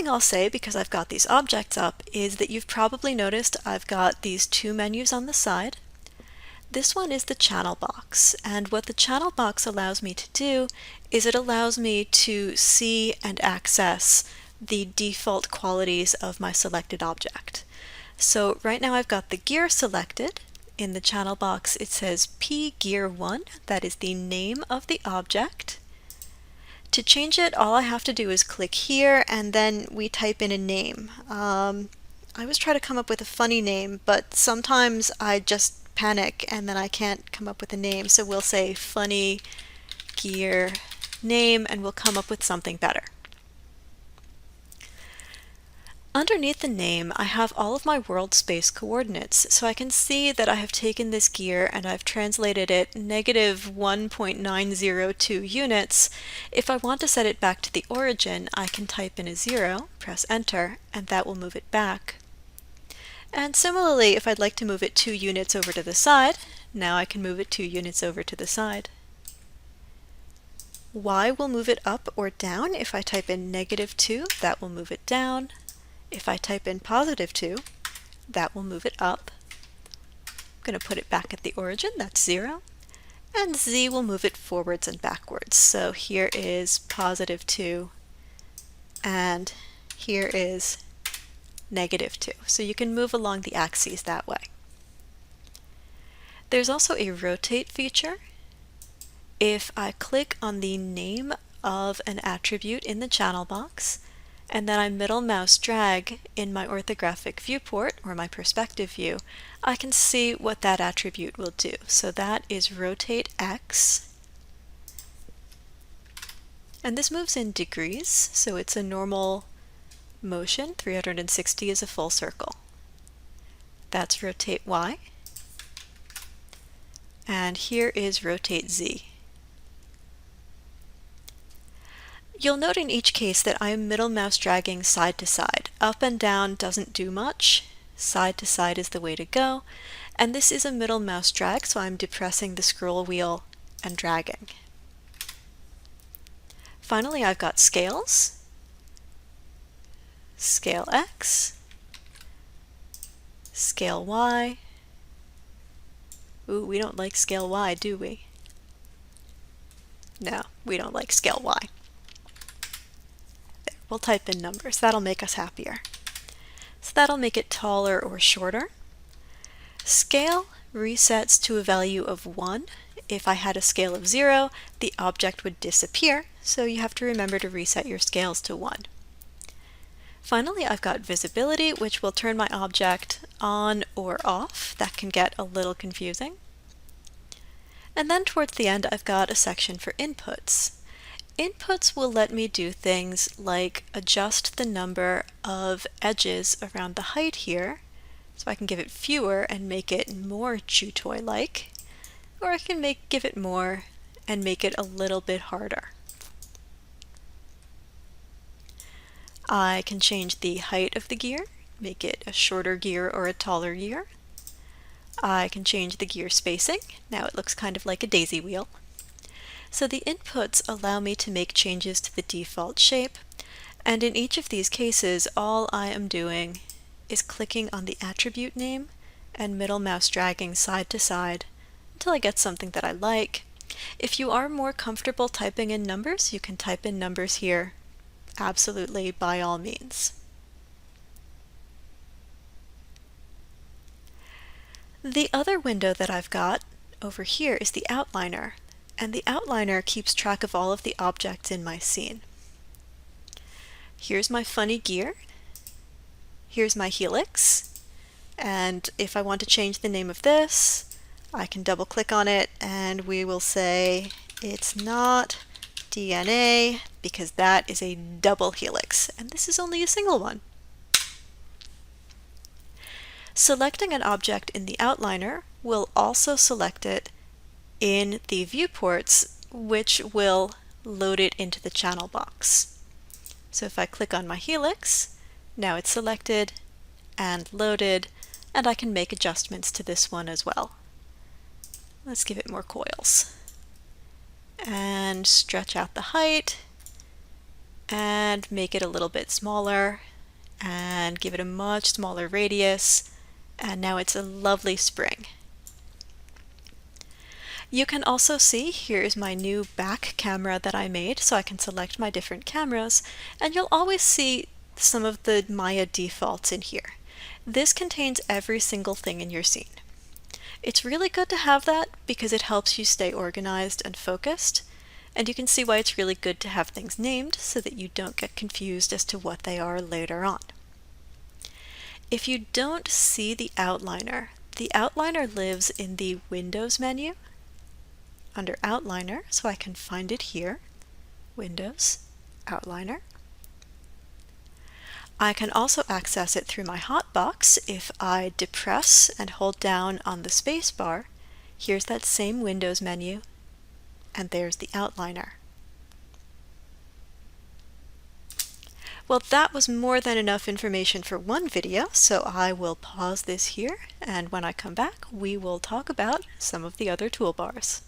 thing I'll say, because I've got these objects up, is that you've probably noticed I've got these two menus on the side. This one is the channel box, and what the channel box allows me to do is it allows me to see and access the default qualities of my selected object. So right now I've got the gear selected. In the channel box it says P Gear 1, that is the name of the object. To change it, all I have to do is click here and then we type in a name. I always try to come up with a funny name, but sometimes I just panic and then I can't come up with a name, so we'll say funny gear name and we'll come up with something better. Underneath the name, I have all of my world space coordinates, so I can see that I have taken this gear and I've translated it -1.902 units. If I want to set it back to the origin, I can type in a 0, press enter, and that will move it back. And similarly, if I'd like to move it 2 units over to the side, now I can move it 2 units over to the side. Y will move it up or down. If I type in -2, that will move it down. If I type in +2, that will move it up. I'm going to put it back at the origin, that's 0. And Z will move it forwards and backwards. So here is +2, and here is -2. So you can move along the axes that way. There's also a rotate feature. If I click on the name of an attribute in the channel box, and then I middle mouse drag in my orthographic viewport, or my perspective view, I can see what that attribute will do. So that is rotate X. And this moves in degrees, so it's a normal motion. 360 is a full circle. That's rotate Y. And here is rotate Z. You'll note in each case that I am middle mouse dragging side to side. Up and down doesn't do much. Side to side is the way to go. And this is a middle mouse drag, so I'm depressing the scroll wheel and dragging. Finally, I've got scales. Scale X. Scale Y. Ooh, we don't like scale Y, do we? No, we don't like scale Y. We'll type in numbers. That'll make us happier. So that'll make it taller or shorter. Scale resets to a value of 1. If I had a scale of 0, the object would disappear, so you have to remember to reset your scales to 1. Finally, I've got visibility, which will turn my object on or off. That can get a little confusing. And then towards the end, I've got a section for inputs. Inputs will let me do things like adjust the number of edges around the height here, so I can give it fewer and make it more chew toy-like, or I can give it more and make it a little bit harder. I can change the height of the gear, make it a shorter gear or a taller gear. I can change the gear spacing. Now it looks kind of like a daisy wheel. So the inputs allow me to make changes to the default shape, and in each of these cases all I am doing is clicking on the attribute name and middle mouse dragging side to side until I get something that I like. If you are more comfortable typing in numbers, you can type in numbers here, absolutely, by all means. The other window that I've got over here is the outliner. And the outliner keeps track of all of the objects in my scene. Here's my funny gear. Here's my helix. And if I want to change the name of this, I can double click on it and we will say it's not DNA because that is a double helix and this is only a single one. Selecting an object in the outliner will also select it in the viewports, which will load it into the channel box. So if I click on my helix, now it's selected and loaded, and I can make adjustments to this one as well. Let's give it more coils and stretch out the height and make it a little bit smaller and give it a much smaller radius, and now it's a lovely spring. You can also see here's my new back camera that I made, so I can select my different cameras, and you'll always see some of the Maya defaults in here. This contains every single thing in your scene. It's really good to have that because it helps you stay organized and focused, and you can see why it's really good to have things named so that you don't get confused as to what they are later on. If you don't see the outliner lives in the Windows menu under Outliner, so I can find it here, Windows, Outliner. I can also access it through my hotbox if I depress and hold down on the space bar. Here's that same Windows menu, and there's the outliner. Well, that was more than enough information for one video, so I will pause this here, and when I come back, we will talk about some of the other toolbars.